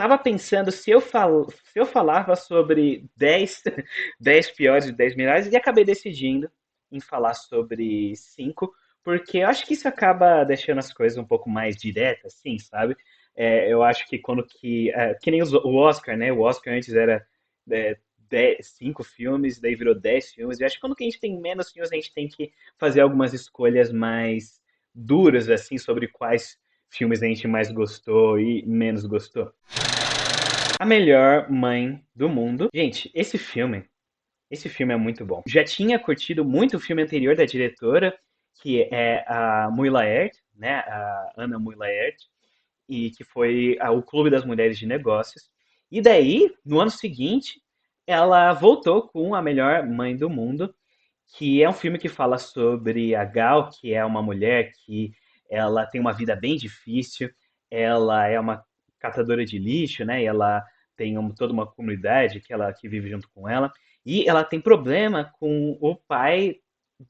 tava pensando se eu falava sobre 10 10 piores e 10 melhores e acabei decidindo em falar sobre 5 porque eu acho que isso acaba deixando as coisas um pouco mais diretas, assim, sabe? Eu acho que que nem o Oscar, né? O Oscar antes era 5 filmes, daí virou 10 filmes. Eu acho que quando que a gente tem menos filmes, a gente tem que fazer algumas escolhas mais duras, assim, sobre quais filmes a gente mais gostou e menos gostou. A Melhor Mãe do Mundo. Gente, esse filme é muito bom. Já tinha curtido muito o filme anterior da diretora, que é a Mui Laert, né, a Ana Mui Laert, e que foi o Clube das Mulheres de Negócios. E daí, no ano seguinte, ela voltou com A Melhor Mãe do Mundo, que é um filme que fala sobre a Gal, que é uma mulher que ela tem uma vida bem difícil, ela é uma catadora de lixo, né? E ela tem toda uma comunidade que vive junto com ela, e ela tem problema com o pai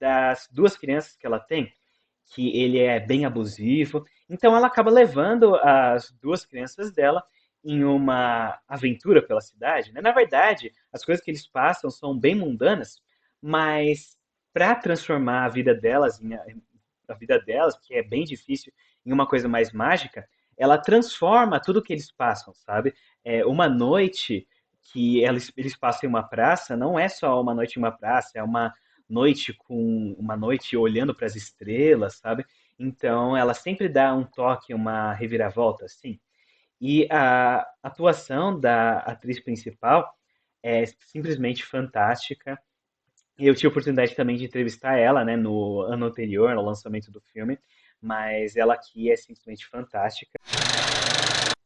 das duas crianças que ela tem, que ele é bem abusivo. Então ela acaba levando as duas crianças dela em uma aventura pela cidade, né? Na verdade, as coisas que eles passam são bem mundanas, mas para transformar a vida delas, que é bem difícil, em uma coisa mais mágica, ela transforma tudo que eles passam, sabe? Uma noite que eles passam em uma praça não é só uma noite em uma praça, é uma noite olhando para as estrelas, sabe? Então ela sempre dá um toque, uma reviravolta, assim. E a atuação da atriz principal é simplesmente fantástica. Eu tive a oportunidade também de entrevistar ela, né, no ano anterior, no lançamento do filme, mas ela aqui é simplesmente fantástica.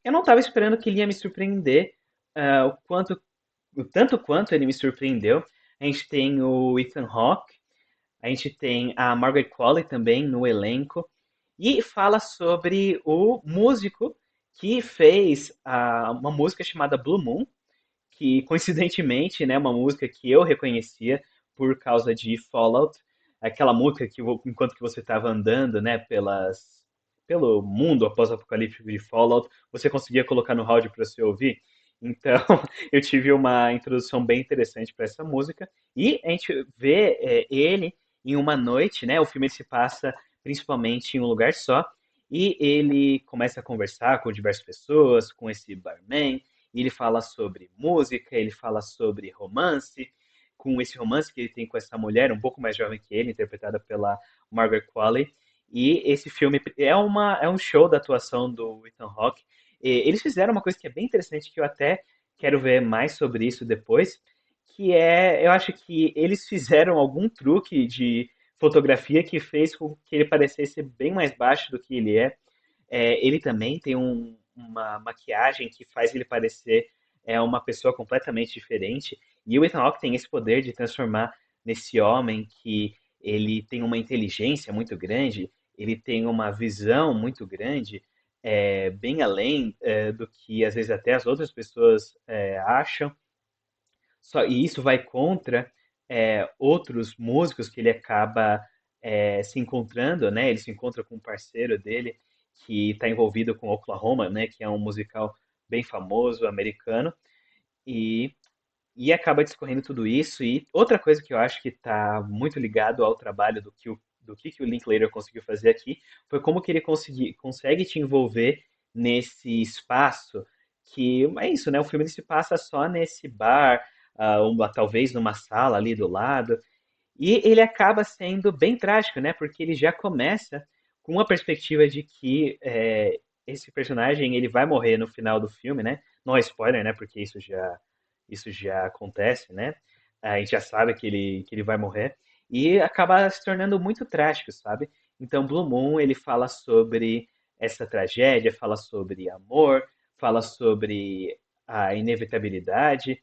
Eu não estava esperando que ele ia me surpreender, o tanto quanto ele me surpreendeu. A gente tem o Ethan Hawke, a gente tem a Margaret Qualley também no elenco, e fala sobre o músico que fez uma música chamada Blue Moon, que coincidentemente, né, uma música que eu reconhecia por causa de Fallout, aquela música que enquanto que você estava andando, né, pelo mundo após-apocalíptico de Fallout, você conseguia colocar no rádio para você ouvir. Então, eu tive uma introdução bem interessante para essa música e a gente vê ele em uma noite, né? O filme se passa principalmente em um lugar só e ele começa a conversar com diversas pessoas, com esse barman, e ele fala sobre música, ele fala sobre romance, com esse romance que ele tem com essa mulher um pouco mais jovem que ele, interpretada pela Margaret Qualley. E esse filme é um show da atuação do Ethan Hawke. E eles fizeram uma coisa que é bem interessante, que eu até quero ver mais sobre isso depois, que eu acho que eles fizeram algum truque de fotografia que fez com que ele parecesse bem mais baixo do que ele é. Ele também tem uma maquiagem que faz ele parecer uma pessoa completamente diferente. E o Ethan Hawke tem esse poder de transformar nesse homem que ele tem uma inteligência muito grande, ele tem uma visão muito grande, bem além do que às vezes até as outras pessoas acham. E isso vai contra outros músicos que ele acaba se encontrando, né? Ele se encontra com um parceiro dele que está envolvido com Oklahoma, né? Que é um musical bem famoso americano e acaba discorrendo tudo isso. E outra coisa que eu acho que está muito ligado ao trabalho do que o Linklater conseguiu fazer aqui foi como que ele consegue te envolver nesse espaço que é isso, né? O filme ele se passa só nesse bar, talvez numa sala ali do lado, e ele acaba sendo bem trágico, né? Porque ele já começa com a perspectiva de que esse personagem ele vai morrer no final do filme, né? Não é spoiler, né? Porque isso já acontece, né? A gente já sabe que ele vai morrer. E acaba se tornando muito trágico, sabe? Então, Blue Moon, ele fala sobre essa tragédia, fala sobre amor, fala sobre a inevitabilidade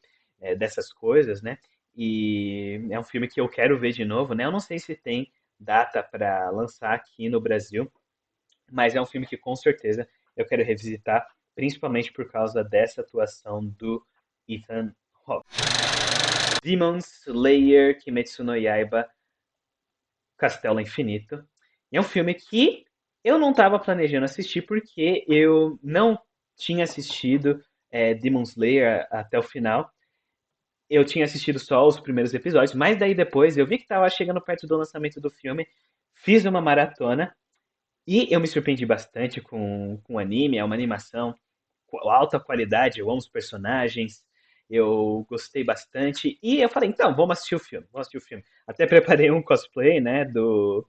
dessas coisas, né? E é um filme que eu quero ver de novo, né? Eu não sei se tem data para lançar aqui no Brasil, mas é um filme que com certeza eu quero revisitar, principalmente por causa dessa atuação do Ethan Hawke. Demon Slayer Kimetsu no Yaiba Castelo Infinito. É um filme que eu não estava planejando assistir porque eu não tinha assistido Demon Slayer até o final. Eu tinha assistido só os primeiros episódios, mas daí depois eu vi que estava chegando perto do lançamento do filme, fiz uma maratona e eu me surpreendi bastante com o anime. É uma animação com alta qualidade, eu amo os personagens, eu gostei bastante. E eu falei, então, vamos assistir o filme, vamos assistir o filme. Até preparei um cosplay, né, do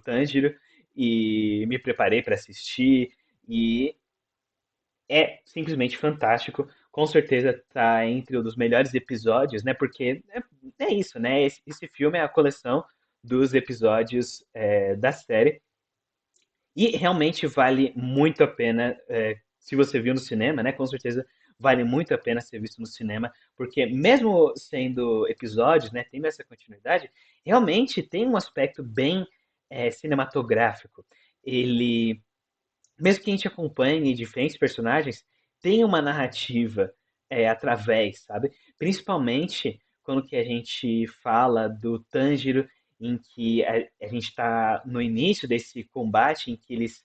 Tanjiro e me preparei para assistir. E é simplesmente fantástico. Com certeza está entre um dos melhores episódios, né? Porque é isso, né? Esse filme é a coleção dos episódios da série. E realmente vale muito a pena, se você viu no cinema, né? Com certeza vale muito a pena ser visto no cinema, porque mesmo sendo episódios, né? Tendo essa continuidade, realmente tem um aspecto bem cinematográfico. Ele, mesmo que a gente acompanhe diferentes personagens, tem uma narrativa através, sabe? Principalmente quando que a gente fala do Tanjiro, em que a gente está no início desse combate, em que eles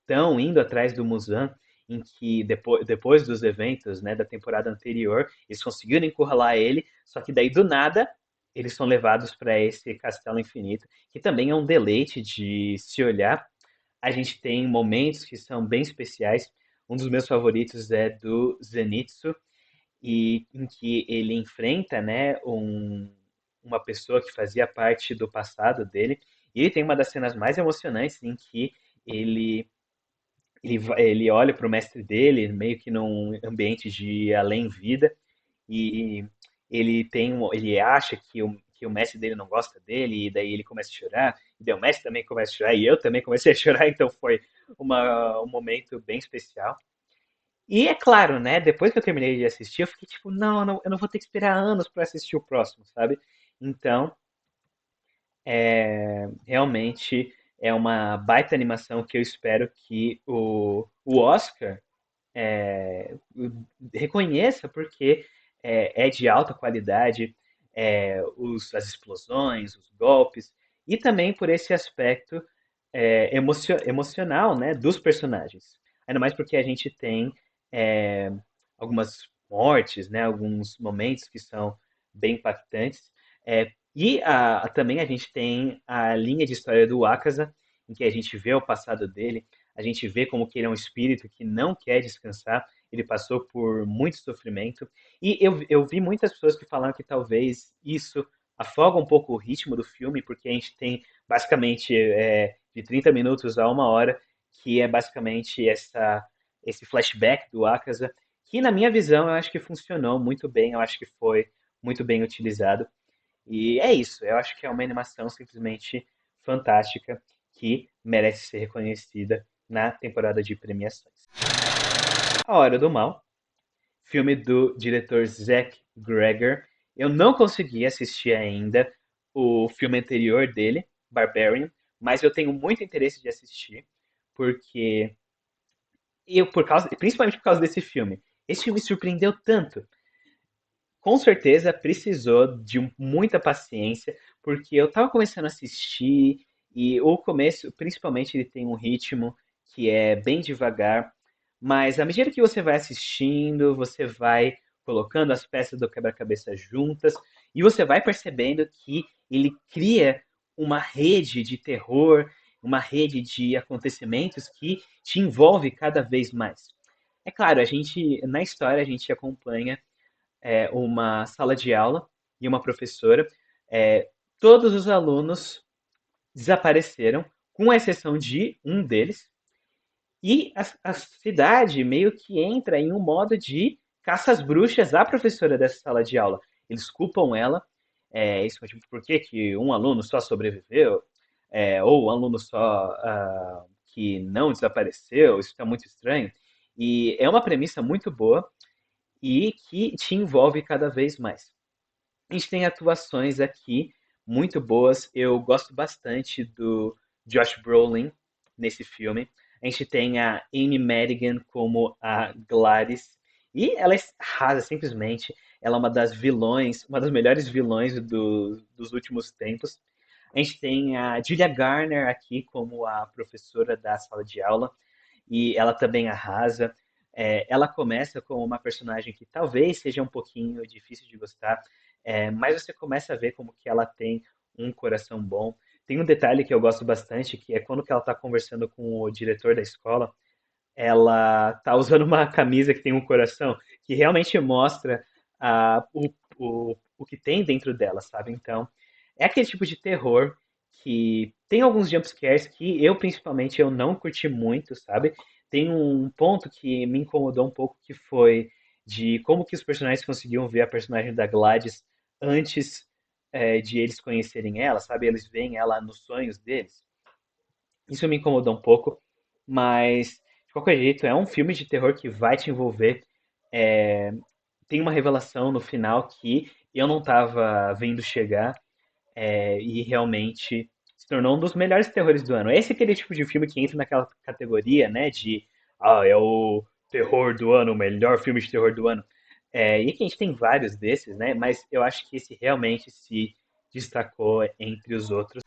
estão indo atrás do Muzan, em que depois dos eventos, né, da temporada anterior, eles conseguiram encurralar ele, só que daí do nada eles são levados para esse castelo infinito, que também é um deleite de se olhar. A gente tem momentos que são bem especiais. Um dos meus favoritos é do Zenitsu, e em que ele enfrenta, né, uma pessoa que fazia parte do passado dele. E ele tem uma das cenas mais emocionantes em que ele ele olha para o mestre dele, meio que num ambiente de além-vida, e ele acha que o mestre dele não gosta dele, e daí ele começa a chorar, e daí o mestre também começa a chorar, e eu também comecei a chorar, então foi um momento bem especial. E é claro, né, depois que eu terminei de assistir, eu fiquei tipo, não, eu não vou ter que esperar anos para assistir o próximo, sabe? Então, realmente é uma baita animação que eu espero que o Oscar reconheça, porque é de alta qualidade, as explosões, os golpes, e também por esse aspecto emocional, né, dos personagens. Ainda mais porque a gente tem é, algumas mortes, né, alguns momentos que são bem impactantes. E também a gente tem a linha de história do Akaza, em que a gente vê o passado dele, a gente vê como que ele é um espírito que não quer descansar, ele passou por muito sofrimento. E eu vi muitas pessoas que falaram que talvez isso afoga um pouco o ritmo do filme, porque a gente tem basicamente de 30 minutos a uma hora, que é basicamente esse flashback do Akaza, que na minha visão eu acho que funcionou muito bem, eu acho que foi muito bem utilizado. E é isso, eu acho que é uma animação simplesmente fantástica que merece ser reconhecida na temporada de premiações. A Hora do Mal, filme do diretor Zack Gregor. Eu não consegui assistir ainda o filme anterior dele, Barbarian, mas eu tenho muito interesse de assistir, porque principalmente por causa desse filme. Esse filme surpreendeu tanto. Com certeza precisou de muita paciência, porque eu estava começando a assistir e o começo, principalmente, ele tem um ritmo que é bem devagar, mas à medida que você vai assistindo, você vai colocando as peças do quebra-cabeça juntas e você vai percebendo que ele cria uma rede de terror, uma rede de acontecimentos que te envolve cada vez mais. É claro, a gente na história a gente acompanha uma sala de aula e uma professora. É, todos os alunos desapareceram, com exceção de um deles, e a cidade meio que entra em um modo de caça às bruxas à professora dessa sala de aula. Eles culpam ela, isso é tipo, por que que um aluno só sobreviveu, ou um aluno só que não desapareceu, isso está muito estranho. E é uma premissa muito boa, e que te envolve cada vez mais. A gente tem atuações aqui muito boas. Eu gosto bastante do Josh Brolin nesse filme. A gente tem a Amy Madigan como a Gladys. E ela arrasa simplesmente. Ela é uma das vilões, uma das melhores vilões dos últimos tempos. A gente tem a Julia Garner aqui como a professora da sala de aula. E ela também arrasa. Ela começa com uma personagem que talvez seja um pouquinho difícil de gostar, mas você começa a ver como que ela tem um coração bom. Tem um detalhe que eu gosto bastante, que é quando que ela está conversando com o diretor da escola, ela tá usando uma camisa que tem um coração, que realmente mostra o que tem dentro dela, sabe? Então, é aquele tipo de terror que tem alguns jumpscares que eu, principalmente, eu não curti muito, sabe? Tem um ponto que me incomodou um pouco, que foi de como que os personagens conseguiam ver a personagem da Gladys antes, de eles conhecerem ela, sabe? Eles veem ela nos sonhos deles. Isso me incomodou um pouco, mas de qualquer jeito é um filme de terror que vai te envolver. É, tem uma revelação no final que eu não estava vendo chegar, e realmente se tornou um dos melhores terrores do ano. Esse é aquele tipo de filme que entra naquela categoria, né, de é o terror do ano, o melhor filme de terror do ano. E aqui a gente tem vários desses, né, mas eu acho que esse realmente se destacou entre os outros.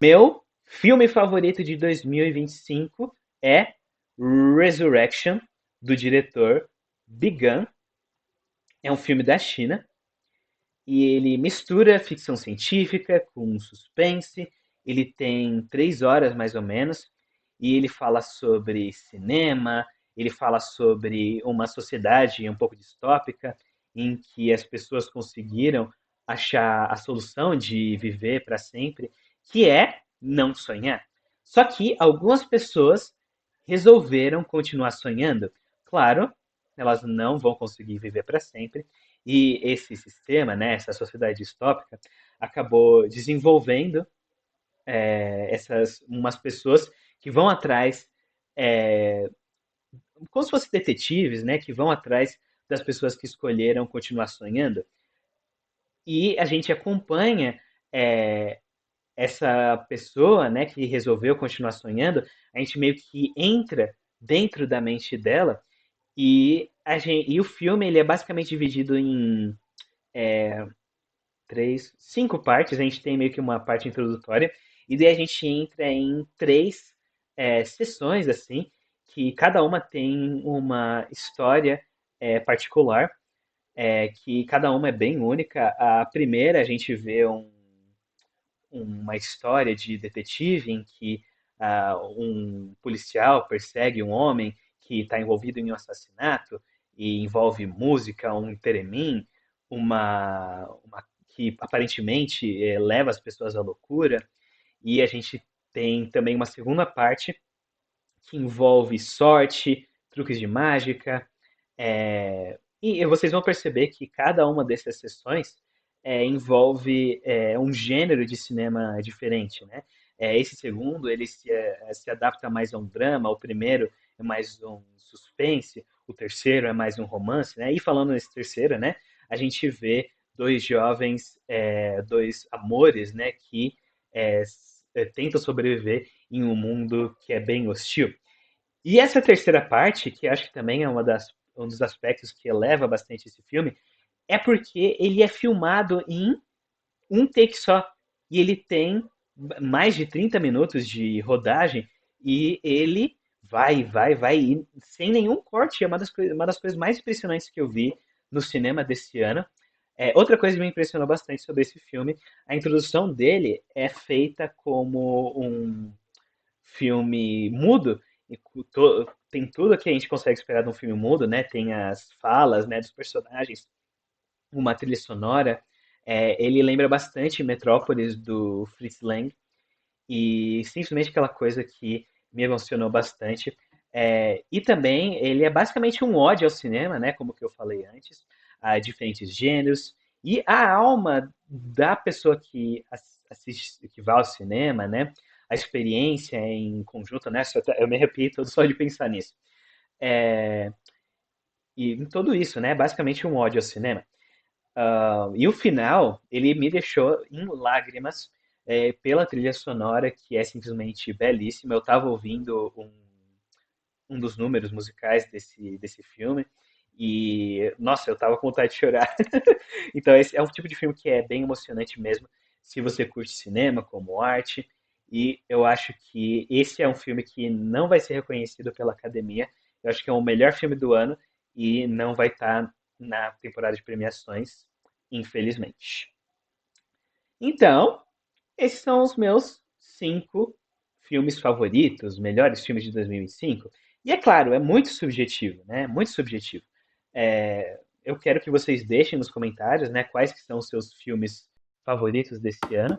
Meu filme favorito de 2025 é Resurrection, do diretor Bigan. É um filme da China e ele mistura ficção científica com suspense. Ele tem 3 horas mais ou menos e ele fala sobre cinema. Ele fala sobre uma sociedade um pouco distópica em que as pessoas conseguiram achar a solução de viver para sempre, que é não sonhar. Só que algumas pessoas resolveram continuar sonhando. Claro, elas não vão conseguir viver para sempre, e esse sistema, né, essa sociedade distópica, acabou desenvolvendo essas umas pessoas que vão atrás, é, como se fossem detetives, né, que vão atrás das pessoas que escolheram continuar sonhando. E a gente acompanha é, essa pessoa, né, que resolveu continuar sonhando, a gente meio que entra dentro da mente dela e o filme ele é basicamente dividido em 5 partes. A gente tem meio que uma parte introdutória, e daí a gente entra em três sessões, assim, que cada uma tem uma história particular, que cada uma é bem única. A primeira, a gente vê uma história de detetive em que um policial persegue um homem que está envolvido em um assassinato e envolve música, um teremin, uma que aparentemente leva as pessoas à loucura. E a gente tem também uma segunda parte que envolve sorte, truques de mágica, e vocês vão perceber que cada uma dessas sessões envolve um gênero de cinema diferente, né? Esse segundo, ele se adapta mais a um drama, o primeiro é mais um suspense, o terceiro é mais um romance, né? E falando nesse terceiro, né, a gente vê dois jovens, dois amores, né, que tentam sobreviver em um mundo que é bem hostil. E essa terceira parte, que acho que também é um dos aspectos que eleva bastante esse filme, é porque ele é filmado em um take só. E ele tem mais de 30 minutos de rodagem e ele vai, e sem nenhum corte. É uma das coisas mais impressionantes que eu vi no cinema desse ano. Outra coisa que me impressionou bastante sobre esse filme, a introdução dele é feita como um filme mudo, e tem tudo que a gente consegue esperar de um filme mudo, né? Tem as falas, né, dos personagens, uma trilha sonora. Ele lembra bastante Metrópolis do Fritz Lang e simplesmente aquela coisa que me emocionou bastante. E também ele é basicamente um ódio ao cinema, né? Como que eu falei antes, a diferentes gêneros e a alma da pessoa que assiste, que vai ao cinema, né? A experiência em conjunto, né? Eu me arrepio todo só de pensar nisso. É, e em tudo isso, né? Basicamente um ódio ao cinema. E o final, ele me deixou em lágrimas pela trilha sonora, que é simplesmente belíssima. Eu estava ouvindo um dos números musicais desse filme e, nossa, eu estava com vontade de chorar. Então, esse é um tipo de filme que é bem emocionante mesmo, se você curte cinema como arte. E eu acho que esse é um filme que não vai ser reconhecido pela academia. Eu acho que é o melhor filme do ano e não vai estar na temporada de premiações, infelizmente. Então, esses são os meus 5 filmes favoritos, melhores filmes de 2025. E é claro, é muito subjetivo, né? Muito subjetivo. Eu quero que vocês deixem nos comentários, né, quais que são os seus filmes favoritos desse ano.